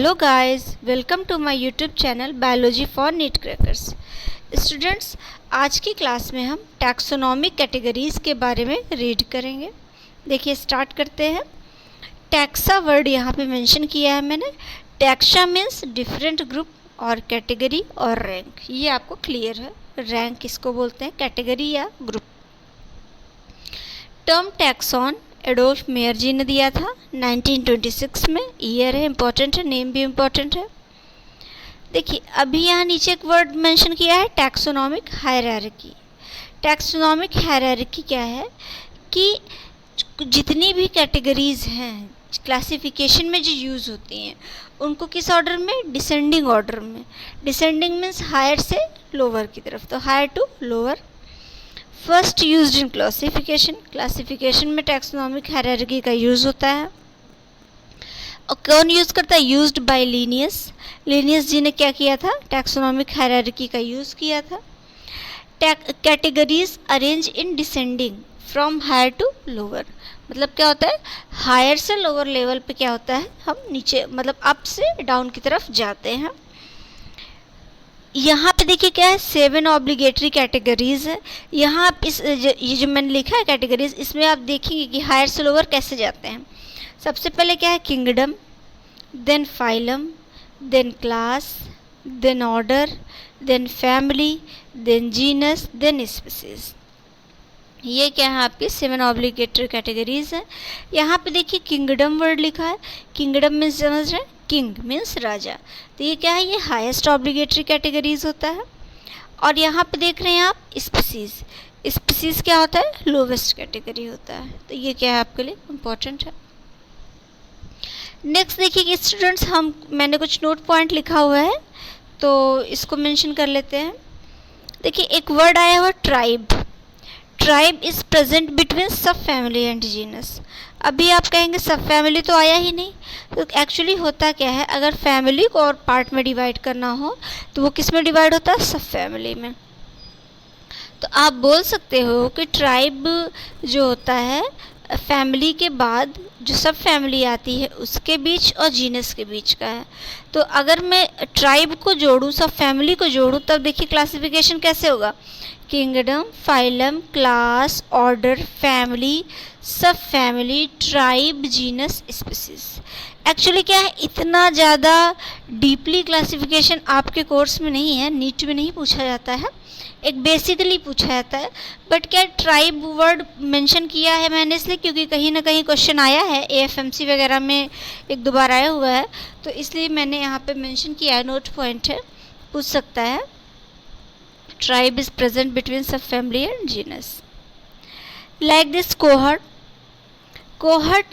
Hello guys, welcome to my YouTube channel biology for NEET crackers. Students, आज की class में हम taxonomic categories के बारे में रीड करेंगे। देखिए, स्टार्ट करते हैं। टैक्सा वर्ड यहाँ पे मेंशन किया है मैंने। टैक्सा मीन्स डिफरेंट ग्रुप और कैटेगरी और रैंक, ये आपको क्लियर है। रैंक किसको बोलते हैं, कैटेगरी या group. Term taxon Adolf Mayer ji ने दिया था 1926 में। ईयर है इम्पोर्टेंट है, नेम भी इम्पोर्टेंट है। देखिए, अभी यहाँ नीचे एक वर्ड मेंशन किया है, टैक्सोनॉमिक हायरार्की। टैक्सोनॉमिक हायरार्की क्या है कि जितनी भी कैटेगरीज हैं क्लासिफिकेशन में जो यूज़ होती हैं उनको किस ऑर्डर में, डिसेंडिंग ऑर्डर में। डिसेंडिंग मीन्स हायर से लोअर की तरफ, तो higher to lower. First used in classification, classification में टैक्सोनॉमिक हायरार्की का यूज़ होता है। और कौन यूज़ करता है, used by Linnaeus. Linnaeus ji ने क्या किया था, टैक्सोनॉमिक हायरार्की का यूज़ किया था। Categories arrange in descending from higher to lower, मतलब क्या होता है, हायर से लोअर लेवल पे क्या होता है, हम नीचे मतलब अप से डाउन की तरफ जाते हैं। यहाँ पे देखिए क्या है, 7 ऑब्लिगेटरी कैटेगरीज है। यहाँ आप ये जो मैंने लिखा है कैटेगरीज, इसमें आप देखेंगे कि हायर से लोअर कैसे जाते हैं। सबसे पहले क्या है, kingdom, then phylum, then class, then order, then family, then genus, then species. ये क्या है, आपकी 7 ऑब्लिगेटरी कैटेगरीज है। यहाँ पे देखिए किंगडम वर्ड लिखा है। किंगडम मीन्स समझ रहे हैं, किंग मीन्स राजा, तो ये क्या है, ये हाईएस्ट ऑब्लिगेटरी कैटेगरीज होता है। और यहाँ पे देख रहे हैं आप स्पीसीज, स्पीसीज क्या होता है, लोवेस्ट कैटेगरी होता है, तो ये क्या है आपके लिए इम्पोर्टेंट है। नेक्स्ट देखिए कि स्टूडेंट्स, मैंने कुछ नोट पॉइंट लिखा हुआ है तो इसको मेंशन कर लेते हैं। देखिए, एक वर्ड आया हुआ tribe. Tribe is present between सब फैमिली एंड जीनस। अभी आप कहेंगे सब फैमिली तो आया ही नहीं, तो एक्चुअली होता क्या है, अगर फैमिली को और पार्ट में डिवाइड करना हो तो वो किस में डिवाइड होता है, सब फैमिली में। तो आप बोल सकते हो कि ट्राइब जो होता है फैमिली के बाद जो सब फैमिली आती है उसके बीच और जीनस के बीच का है। तो अगर मैं ट्राइब को जोड़ूँ, सब फैमिली को जोड़ूँ, तब देखिए क्लासिफिकेशन कैसे होगा, kingdom, phylum, class, order, family, sub family, tribe, genus, species. Actually क्या है, इतना ज़्यादा डीपली क्लासिफिकेशन आपके कोर्स में नहीं है, नीट में नहीं पूछा जाता है, एक बेसिकली पूछा जाता है। बट क्या ट्राइब वर्ड मेंशन किया है मैंने इसलिए क्योंकि कहीं ना कहीं क्वेश्चन आया है, एएफएमसी वगैरह में एक दो बार आया हुआ है, तो इसलिए मैंने यहाँ पे मेंशन किया है, नोट पॉइंट है, पूछ सकता है। Tribe is present between subfamily and genus. Like this, cohort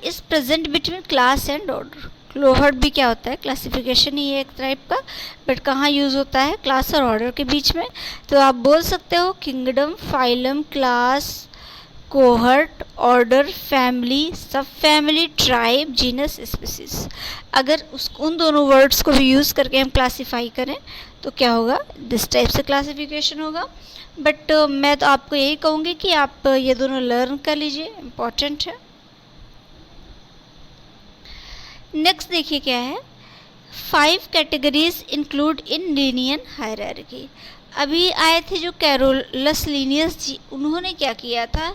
is present between class and order. Cohort भी क्या होता है, क्लासिफिकेशन ही है एक टाइप का, बट कहाँ यूज़ होता है, क्लास और ऑर्डर के बीच में। तो आप बोल सकते हो kingdom, phylum, class, cohort, order, family, sub family, tribe, genus, species. अगर उन दोनों वर्ड्स को भी यूज़ करके हम क्लासीफाई करें तो क्या होगा, दिस टाइप से क्लासिफिकेशन होगा। बट मैं तो आपको यही कहूँगी कि आप ये दोनों लर्न कर लीजिए, इम्पॉर्टेंट है। नेक्स्ट देखिए क्या है, 5 categories include in Linnean hierarchy. अभी आए थे जो कैरोलस लीनियस जी, उन्होंने क्या किया था,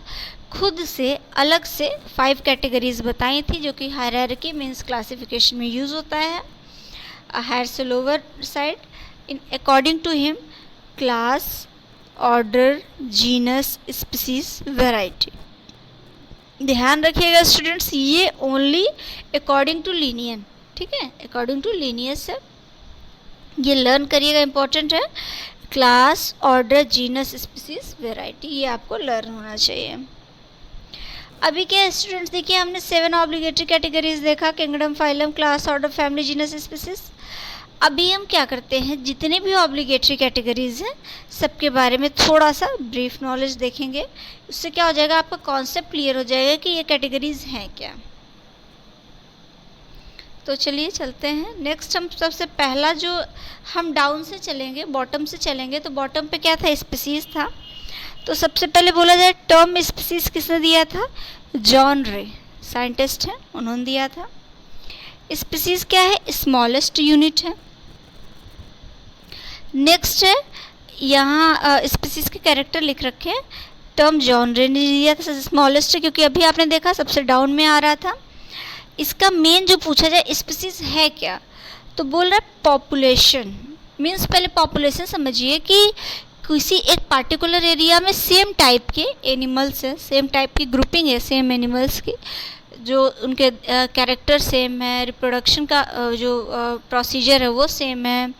खुद से अलग से 5 कैटेगरीज बताई थी जो कि हायरार्की मीन्स क्लासिफिकेशन में यूज़ होता है, हायर से लोअर साइड। इन according to him, class, order, genus, species, variety. ध्यान रखिएगा स्टूडेंट्स, ये ओनली अकॉर्डिंग टू लीनियन, ठीक है, अकॉर्डिंग टू लीनियस है, ये लर्न करिएगा, इंपॉर्टेंट है। Class, order, genus, species, variety, ये आपको लर्न होना चाहिए। अभी क्या है स्टूडेंट्स, देखिए हमने 7 ऑब्लिगेटरी कैटेगरीज देखा, kingdom, phylum, class, order, family, genus, species. अभी हम क्या करते हैं, जितने भी ऑब्लिगेटरी कैटेगरीज हैं सबके बारे में थोड़ा सा ब्रीफ नॉलेज देखेंगे। उससे क्या हो जाएगा, आपका कॉन्सेप्ट क्लियर हो जाएगा कि ये कैटेगरीज हैं क्या। तो चलिए चलते हैं। नेक्स्ट हम सबसे पहला जो हम डाउन से चलेंगे, बॉटम से चलेंगे, तो बॉटम पे क्या था, स्पीसीज था। तो सबसे पहले बोला जाए टर्म स्पीसीज किसने दिया था, जॉन रे, साइंटिस्ट हैं, उन्होंने दिया था। स्पीसीज क्या है, स्मॉलेस्ट यूनिट है। नेक्स्ट है यहाँ स्पीसीज के कैरेक्टर लिख रखे हैं, टर्म जॉनरे ने दिया था स्मॉलेस्ट है क्योंकि अभी आपने देखा सबसे डाउन में आ रहा था। इसका मेन जो पूछा जाए स्पीसीज है क्या, तो बोल रहा है पॉपुलेशन। मीन्स पहले पॉपुलेशन समझिए कि किसी एक पार्टिकुलर एरिया में सेम टाइप के एनिमल्स हैं, सेम टाइप की ग्रुपिंग है सेम एनिमल्स की, जो उनके कैरेक्टर सेम है, रिप्रोडक्शन का जो प्रोसीजर है वो सेम है,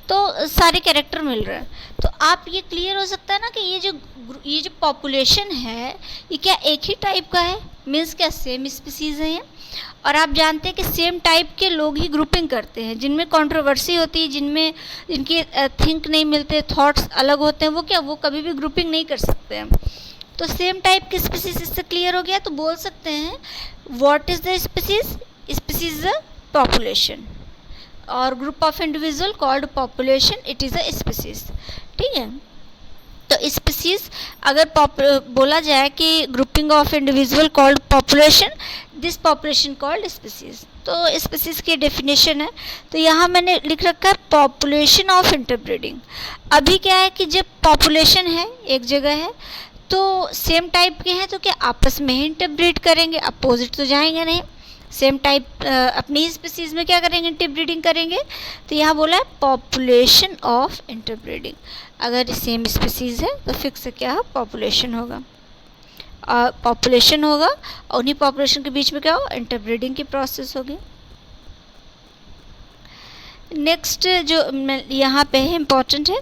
तो सारे कैरेक्टर मिल रहे हैं। तो आप ये क्लियर हो सकता है ना कि ये जो पॉपुलेशन है ये क्या एक ही टाइप का है, मीन्स क्या सेम स्पीसीज है ये। और आप जानते हैं कि सेम टाइप के लोग ही ग्रुपिंग करते हैं, जिनमें कंट्रोवर्सी होती है, जिनके थिंक नहीं मिलते, थॉट्स अलग होते हैं, वो कभी भी ग्रुपिंग नहीं कर सकते हैं। तो सेम टाइप की स्पीसीज इससे क्लियर हो गया, तो बोल सकते हैं what is the species, species is a population or group of individual called population, it is a species. ठीक है, तो स्पीसीज अगर बोला जाए कि grouping of individual called population, this population called species. तो स्पीसीज की डेफिनेशन है, तो यहाँ मैंने लिख रखा है पॉपुलेशन ऑफ इंटरब्रीडिंग। अभी क्या है कि जब पॉपुलेशन है एक जगह है तो सेम टाइप के हैं, तो क्या आपस में ही इंटरब्रीड करेंगे, अपोजिट तो जाएंगे नहीं। सेम टाइप अपनी स्पीसीज में क्या करेंगे, इंटरब्रीडिंग करेंगे। तो यहाँ बोला है पॉपुलेशन ऑफ इंटरब्रीडिंग। अगर सेम स्पीसीज है तो फिक्स क्या पॉपुलेशन होगा, पॉपुलेशन होगा और उन्हीं पॉपुलेशन के बीच में क्या होगा, इंटरब्रीडिंग की प्रोसेस होगी। नेक्स्ट जो यहाँ पे है इम्पॉर्टेंट है,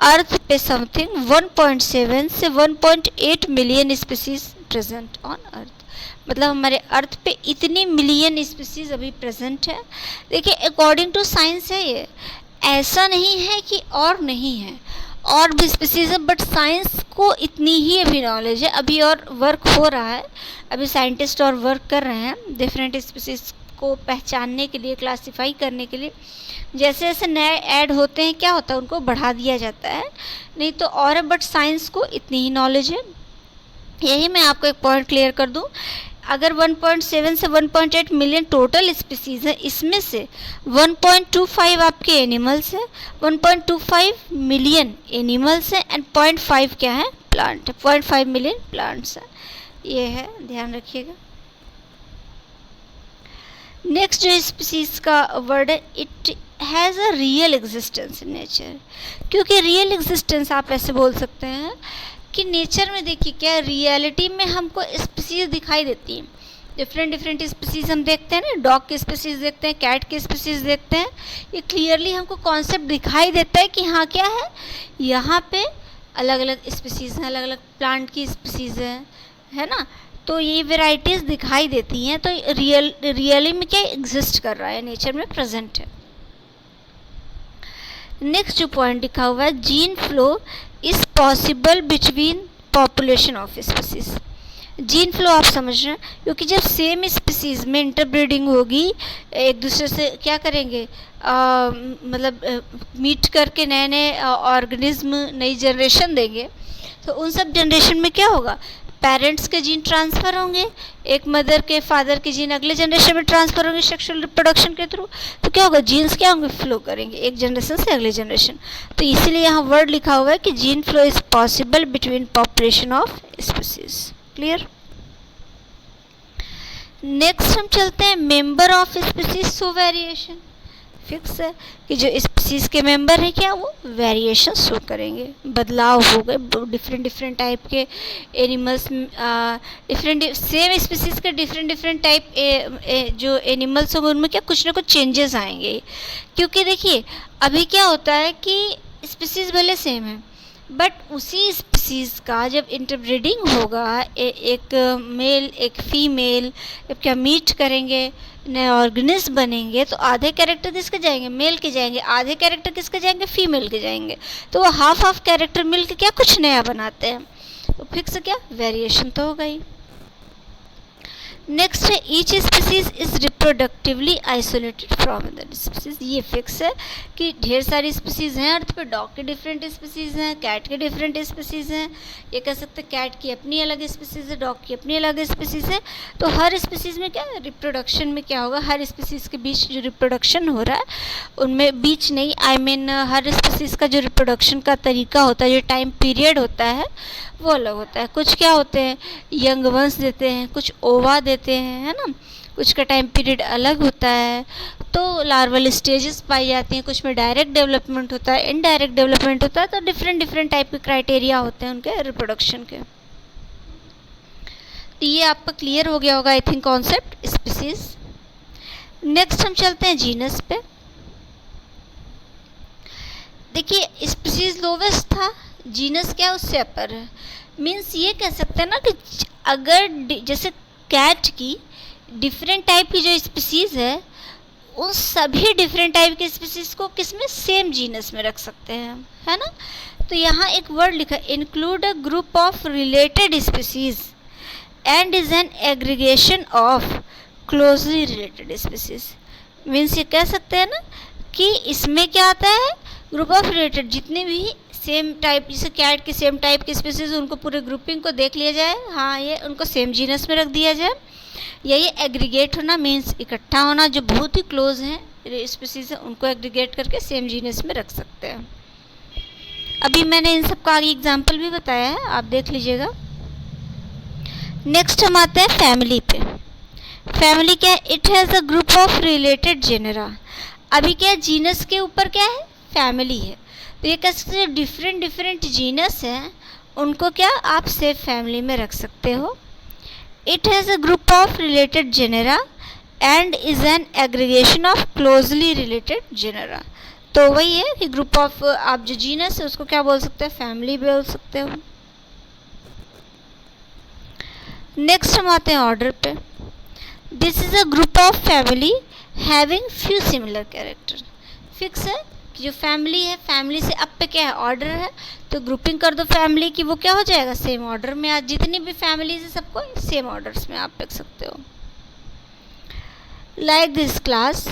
अर्थ पे समथिंग 1.7 से 1.8 million species present on earth. मतलब हमारे अर्थ पे इतनी मिलियन स्पीसीज अभी प्रेजेंट है। देखिए अकॉर्डिंग टू साइंस है ये, ऐसा नहीं है कि और नहीं है, और भी स्पीसीज है, बट साइंस को इतनी ही अभी नॉलेज है, अभी और वर्क हो रहा है, अभी साइंटिस्ट और वर्क कर रहे हैं डिफरेंट स्पीसीज को पहचानने के लिए, क्लासीफाई करने के लिए। जैसे जैसे नए ऐड होते हैं क्या होता है, उनको बढ़ा दिया जाता है, नहीं तो और है, बट साइंस को इतनी ही नॉलेज है। यही मैं आपको एक पॉइंट क्लियर कर दूं, अगर 1.7 से 1.8 मिलियन टोटल स्पीसीज है, इसमें से 1.25 आपके एनिमल्स है, 1.25 मिलियन एनिमल्स है एंड 0.5 क्या है, प्लांट है, 0.5 मिलियन प्लांट्स है। ये है, ध्यान रखिएगा। नेक्स्ट जो स्पीसीज का वर्ड है, it has a real existence in nature. क्योंकि रियल एग्जिस्टेंस आप ऐसे बोल सकते हैं कि नेचर में देखिए क्या रियलिटी में हमको स्पीसीज दिखाई देती हैं, डिफरेंट स्पीसीज हम देखते हैं ना, डॉग की स्पीसीज देखते हैं, कैट की स्पीसीज देखते हैं, ये क्लियरली हमको कॉन्सेप्ट दिखाई देता है कि हाँ क्या है, यहाँ पे अलग अलग स्पीसीज हैं, अलग अलग प्लांट की स्पीसीज है ना, तो ये वेराइटीज़ दिखाई देती हैं। तो रियली में क्या एग्जिस्ट कर रहा है, नेचर में प्रेजेंट है। नेक्स्ट जो पॉइंट लिखा हुआ है, gene flow is possible between population of species. Gene flow आप समझ रहे हैं, क्योंकि जब सेम स्पीसीज में इंटरब्रीडिंग होगी, एक दूसरे से क्या करेंगे, मतलब मीट करके नए नए ऑर्गेनिज्म नई जनरेशन देंगे, तो उन सब जनरेशन में क्या होगा, पेरेंट्स के जीन ट्रांसफ़र होंगे, एक मदर के फादर के जीन अगले जनरेशन में ट्रांसफ़र होंगे सेक्सुअल रिप्रोडक्शन के थ्रू। तो क्या होगा, जीन्स क्या होंगे, फ्लो करेंगे एक जनरेशन से अगले जनरेशन। तो इसीलिए यहाँ वर्ड लिखा हुआ है कि gene flow is possible between population of species. Clear. Next हम चलते हैं, member of species show variation. Fix है कि जो स्पीसीज के मेंबर हैं क्या, वो वेरिएशन शो करेंगे, बदलाव हो गए, डिफरेंट टाइप के एनिमल्स, डिफरेंट सेम स्पीसीज के डिफरेंट टाइप जो एनिमल्स होंगे उनमें क्या कुछ ना कुछ चेंजेस आएंगे। क्योंकि देखिए अभी क्या होता है कि स्पीसीज भले सेम है, बट उसी स्पीसीज का जब इंटरब्रीडिंग होगा, एक मेल एक फीमेल जब क्या मीट करेंगे, नए ऑर्गेनिज्म बनेंगे, तो आधे कैरेक्टर किसके जाएंगे, मेल के जाएंगे, आधे कैरेक्टर किसके जाएंगे, फीमेल के जाएंगे। तो वो हाफ कैरेक्टर मिल के क्या कुछ नया बनाते हैं, तो फिक्स क्या वेरिएशन तो होगा ही। नेक्स्ट है each species is reproductively isolated from other species. ये फिक्स है कि ढेर सारी स्पीसीज हैं अर्थ पे। डॉग के डिफरेंट स्पीसीज हैं, कैट के डिफरेंट स्पीसीज हैं। ये कह सकते हैं कैट की अपनी अलग स्पीसीज है, डॉग की अपनी अलग स्पीसीज है। तो हर स्पीसीज में क्या रिप्रोडक्शन में क्या होगा, हर स्पीसीज के बीच जो रिप्रोडक्शन हो रहा है उनमें बीच नहीं, आई मीन हर स्पीसीज का जो रिप्रोडक्शन का तरीका होता है, जो टाइम पीरियड होता है वो अलग होता है। कुछ क्या होते हैं यंग वंस देते हैं, कुछ ओवा देते हैं, है ना, कुछ का टाइम पीरियड अलग होता है। तो लार्वल स्टेजेस पाई जाती हैं, कुछ में डायरेक्ट डेवलपमेंट होता है, इनडायरेक्ट डेवलपमेंट होता है। तो डिफरेंट डिफरेंट टाइप के क्राइटेरिया होते हैं उनके रिप्रोडक्शन के। तो ये आपका क्लियर हो गया होगा I think concept species. Next हम चलते हैं जीनस पे। देखिए स्पीसीज लोवेस्ट था, जीनस क्या उससे अपर है। मीन्स ये कह सकते हैं ना कि अगर जैसे कैट की डिफरेंट टाइप की जो स्पीसीज है उन सभी डिफरेंट टाइप की स्पीसीज को किसमें सेम जीनस में रख सकते हैं, है ना। तो यहाँ एक वर्ड लिखा है include a group of related species and is an aggregation of closely related species. Means ये कह सकते हैं ना कि इसमें क्या आता है ग्रुप ऑफ रिलेटेड, जितने भी सेम टाइप जैसे कैट के सेम टाइप के स्पीसीज उनको पूरे ग्रुपिंग को देख लिया जाए, हाँ ये उनको सेम जीनस में रख दिया जाए। या ये एग्रीगेट होना मीन्स इकट्ठा होना, जो बहुत ही क्लोज हैं स्पीसीज है उनको एग्रीगेट करके सेम जीनस में रख सकते हैं। अभी मैंने इन सब का आगे एग्जाम्पल भी बताया है, आप देख लीजिएगा। नेक्स्ट हम आते हैं फैमिली पे। फैमिली क्या है, it has a group of related genera. अभी क्या है जीनस के ऊपर क्या है फैमिली है, तो ये कह सकते हैं डिफरेंट डिफरेंट जीनस हैं उनको क्या आप सेम फैमिली में रख सकते हो। It has a group of related genera and is an aggregation of closely related genera. तो वही है कि ग्रुप ऑफ आप जो जीनस है उसको क्या बोल सकते हैं फैमिली बोल सकते हो। नेक्स्ट हम आते हैं ऑर्डर पे। This is a group of family having few similar character. Fix है कि जो फैमिली है फैमिली से अप पे क्या है ऑर्डर है, तो ग्रुपिंग कर दो फैमिली की, वो क्या हो जाएगा सेम ऑर्डर में। आज जितनी भी फैमिलीज है सबको सेम ऑर्डर्स में आप रख सकते हो। Like this class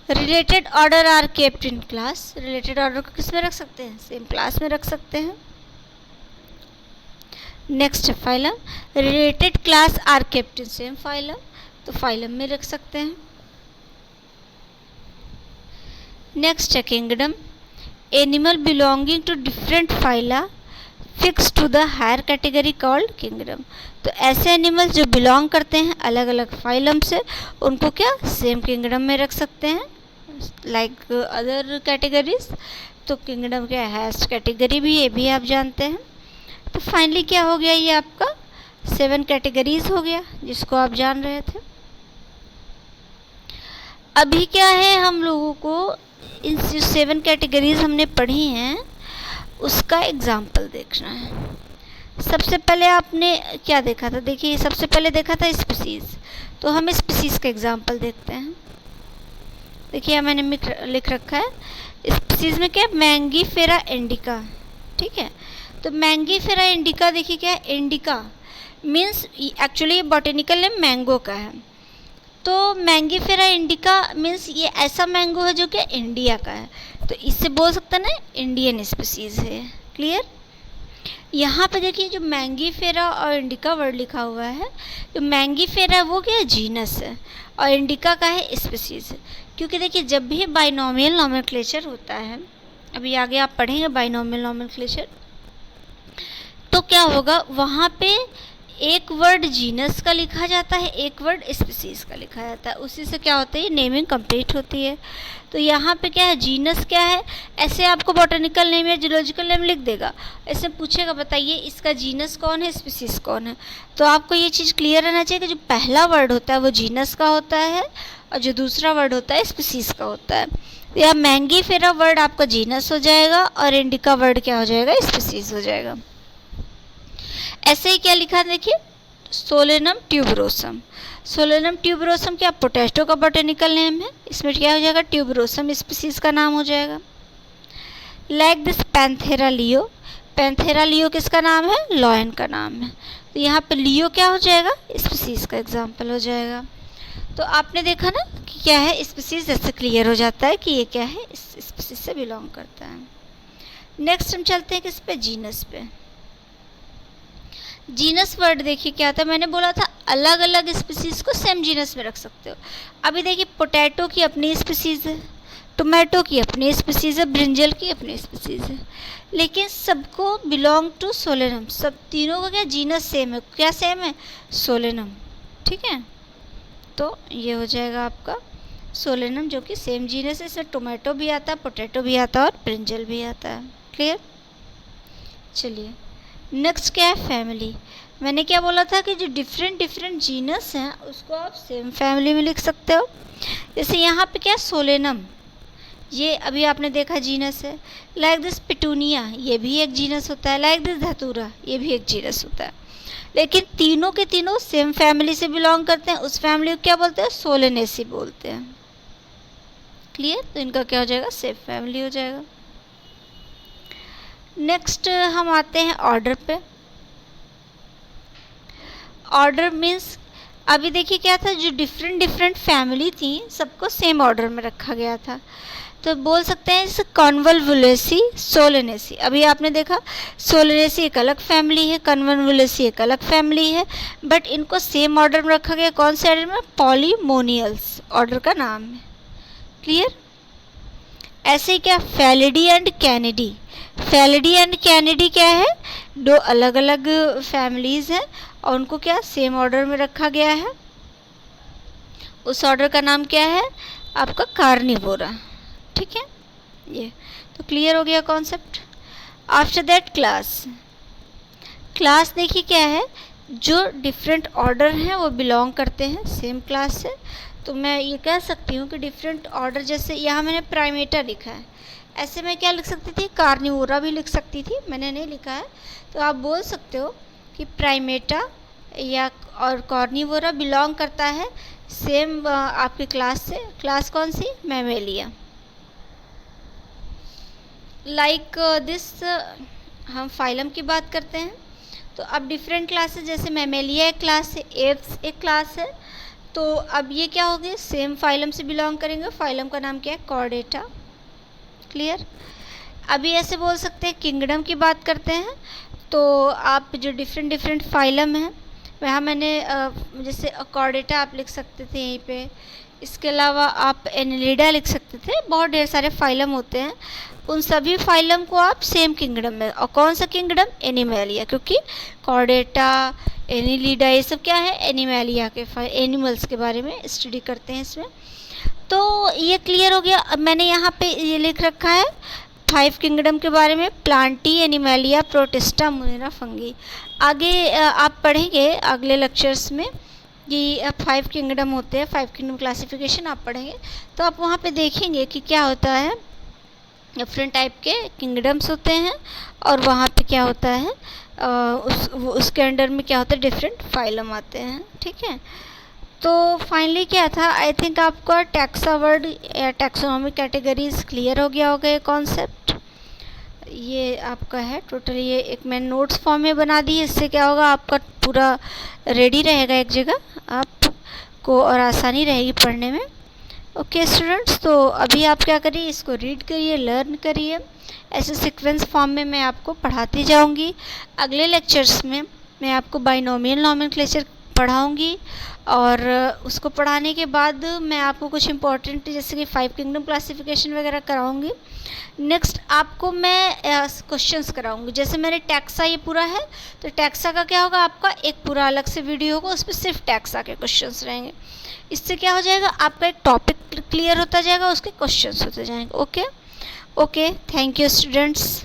related order are kept in class. Related order को किस में रख सकते हैं सेम क्लास में रख सकते हैं। Next phylum related class are kept in same phylum, तो फाइलम में रख सकते हैं। नेक्स्ट है kingdom, animal belonging to different phyla fix to the higher category called kingdom. तो ऐसे एनिमल्स जो बिलोंग करते हैं अलग अलग फाइलम से उनको क्या सेम किंगडम में रख सकते हैं लाइक अदर कैटेगरीज। तो किंगडम क्या है हाईएस्ट कैटेगरी भी, ये भी आप जानते हैं। तो फाइनली क्या हो गया ये आपका 7 कैटेगरीज हो गया जिसको आप जान रहे थे। अभी क्या है हम लोगों को इन 7 कैटेगरीज हमने पढ़ी हैं उसका एग्जाम्पल देखना है। सबसे पहले आपने क्या देखा था, देखिए सबसे पहले देखा था स्पीसीज़, तो हम स्पीसीज़ का एग्जाम्पल देखते हैं। देखिए यहाँ मैंने लिख रखा है स्पीसीज़ में क्या मैंगीफेरा इंडिका, ठीक है। तो मैंगीफेरा इंडिका देखिए क्या है indica means actually botanical name mango का है। तो मैंगीफेरा इंडिका मीन्स ये ऐसा मैंगो है जो कि इंडिया का है, तो इससे बोल सकते हैं ना इंडियन स्पीसीज़ है। क्लियर। यहाँ पे देखिए जो मैंगीफेरा और इंडिका वर्ड लिखा हुआ है, जो मैंगीफेरा वो क्या है जीनस है और इंडिका का है स्पीसीज़। क्योंकि देखिए जब भी बाइनोमियल नोमेनक्लेचर होता है, अभी आगे आप पढ़ेंगे बाइनोमियल नोमेनक्लेचर, तो क्या होगा वहाँ पे एक वर्ड जीनस का लिखा जाता है, एक वर्ड स्पीसीज़ का लिखा जाता है, उसी से क्या होता है नेमिंग कंप्लीट होती है। तो यहाँ पे क्या है जीनस क्या है, ऐसे आपको बॉटनिकल नेम या जूलॉजिकल नेम लिख देगा, ऐसे पूछेगा बताइए इसका जीनस कौन है स्पीसीज़ कौन है। तो आपको ये चीज़ क्लियर रहना चाहिए कि जो पहला वर्ड होता है वो जीनस का होता है और जो दूसरा वर्ड होता है स्पीसीज़ का होता है। तो यहाँ मैंगीफेरा वर्ड आपका जीनस हो जाएगा और इंडिका वर्ड क्या हो जाएगा स्पीसीज़ हो जाएगा। ऐसे ही क्या लिखा देखिए सोलेनम ट्यूबरोसम। सोलेनम ट्यूबरोसम क्या पोटैटो का बॉटनिकल नेम है, इसमें क्या हो जाएगा ट्यूबरोसम स्पीसीज़ का नाम हो जाएगा। Like this Panthera leo, Panthera leo किसका नाम है लॉयन का नाम है। तो यहाँ पे लियो क्या हो जाएगा, स्पीसीज का एग्जाम्पल हो जाएगा। तो आपने देखा ना कि क्या है, स्पीसीज जैसे क्लियर हो जाता है कि ये क्या है, इस स्पीसीज से बिलोंग करता है। नेक्स्ट हम चलते हैं किस पे, जीनस पे। जीनस वर्ड देखिए क्या था, मैंने बोला था अलग अलग स्पीसीज को सेम जीनस में रख सकते हो। अभी देखिए पोटैटो की अपनी स्पीसीज है, टोमेटो की अपनी स्पीसीज है, ब्रिंजल की अपनी स्पीसीज है, लेकिन सबको बिलोंग टू सोलेनम। सब तीनों का क्या जीनस सेम है, क्या सेम है, सोलेनम। ठीक है, तो ये हो जाएगा आपका सोलेनम, जो कि सेम जीनस है। इसमें टोमेटो भी आता है, पोटैटो भी आता है और ब्रिंजल भी आता है। क्लियर। चलिए नेक्स्ट क्या है, फैमिली। मैंने क्या बोला था कि जो डिफरेंट डिफरेंट जीनस हैं उसको आप सेम फैमिली में लिख सकते हो। जैसे यहाँ पे क्या, सोलेनम, ये अभी आपने देखा जीनस है। लाइक दिस पिटूनिया, ये भी एक जीनस होता है। लाइक दिस धतूरा, ये भी एक जीनस होता है। लेकिन तीनों के तीनों सेम फैमिली से बिलोंग करते हैं, उस फैमिली को क्या बोलते हैं, सोलेनेसी बोलते हैं। क्लियर। तो इनका क्या हो जाएगा, सेम फैमिली हो जाएगा। नेक्स्ट हम आते हैं ऑर्डर पे। ऑर्डर मीन्स अभी देखिए क्या था, जो डिफरेंट डिफरेंट फैमिली थी सबको सेम ऑर्डर में रखा गया था। तो बोल सकते हैं जैसे कॉन्वल्वुलेसी, सोलेनेसी। अभी आपने देखा सोलेनेसी एक अलग फैमिली है, कॉन्वल्वुलेसी एक अलग फैमिली है, बट इनको सेम ऑर्डर में रखा गया। कौन से ऑर्डर में, पॉलीमोनियल्स ऑर्डर का नाम है। क्लियर। ऐसे ही क्या, फैलिडी एंड कैनिडी। फैलिडी एंड कैनिडी क्या है, दो अलग अलग फैमिलीज़ हैं और उनको क्या सेम ऑर्डर में रखा गया है। उस ऑर्डर का नाम क्या है आपका, कार्निवोरा। ठीक है, ये तो क्लियर हो गया concept. After that class. Class देखिए क्या है, जो डिफरेंट ऑर्डर हैं वो बिलोंग करते हैं सेम क्लास से। तो मैं ये कह सकती हूँ कि डिफरेंट ऑर्डर, जैसे यहाँ मैंने प्राइमेटा लिखा है, ऐसे मैं क्या लिख सकती थी, कार्निवोरा भी लिख सकती थी, मैंने नहीं लिखा है। तो आप बोल सकते हो कि प्राइमेटा या और कार्निवोरा बिलोंग करता है सेम आपकी क्लास से। क्लास कौन सी, मैमेलिया। लाइक दिस हम फाइलम की बात करते हैं। तो अब डिफरेंट क्लासेस, जैसे मैमेलिया एक क्लास है, एप्स एक क्लास है, तो अब ये क्या हो गए, सेम फाइलम से बिलोंग करेंगे। फाइलम का नाम क्या है, कॉर्डेटा। क्लियर। अभी ऐसे बोल सकते हैं, किंगडम की बात करते हैं, तो आप जो डिफरेंट डिफरेंट फाइलम हैं वहाँ मैंने जैसे कॉर्डेटा आप लिख सकते थे यहीं पे। इसके अलावा आप एनिलिडा लिख सकते थे। बहुत ढेर सारे फाइलम होते हैं, उन सभी फाइलम को आप सेम किंगडम में, और कौन सा किंगडम, एनिमैलिया, क्योंकि कॉर्डेटा, एनिलिडा ये सब क्या है, एनिमैलिया के एनिमल्स के बारे में स्टडी करते हैं इसमें। तो ये क्लियर हो गया। अब मैंने यहाँ पे ये लिख रखा है 5 किंगडम के बारे में, प्लांटी, एनिमैलिया, प्रोटिस्टा, मुनेरा, फंगी। आगे आप पढ़ेंगे अगले लेक्चर्स में कि 5 किंगडम होते हैं, 5 किंगडम क्लासिफिकेशन आप पढ़ेंगे, तो आप वहाँ पे देखेंगे कि क्या होता है, डिफरेंट टाइप के किंगडम्स होते हैं और वहाँ पे क्या होता है उसके अंडर में क्या होता है, डिफरेंट फाइलम आते हैं। ठीक है, तो फाइनली क्या था, आई थिंक आपका टैक्सा वर्ड या टैक्सोनॉमिक कैटेगरीज क्लियर हो गया होगा। ये कॉन्सेप्ट ये आपका है टोटल, ये एक मैंने नोट्स फॉर्म में बना दी है। इससे क्या होगा, आपका पूरा रेडी रहेगा एक जगह आपको और आसानी रहेगी पढ़ने में। ओके स्टूडेंट्स, तो अभी आप क्या करिए, इसको रीड करिए, लर्न करिए। ऐसे सीक्वेंस फॉर्म में मैं आपको पढ़ाती जाऊंगी। अगले लेक्चर्स में मैं आपको बाइनोमियल नॉमेनक्लेचर पढ़ाऊंगी और उसको पढ़ाने के बाद मैं आपको कुछ इंपॉर्टेंट जैसे कि 5 किंगडम क्लासिफिकेशन वगैरह कराऊंगी। नेक्स्ट आपको मैं क्वेश्चंस कराऊंगी। जैसे मेरे टैक्सा ये पूरा है, तो टैक्सा का क्या होगा, आपका एक पूरा अलग से वीडियो होगा, उस पर सिर्फ टैक्सा के क्वेश्चंस रहेंगे। इससे क्या हो जाएगा, आपका एक टॉपिक क्लियर होता जाएगा, उसके क्वेश्चंस होते जाएंगे। Okay, thank you students.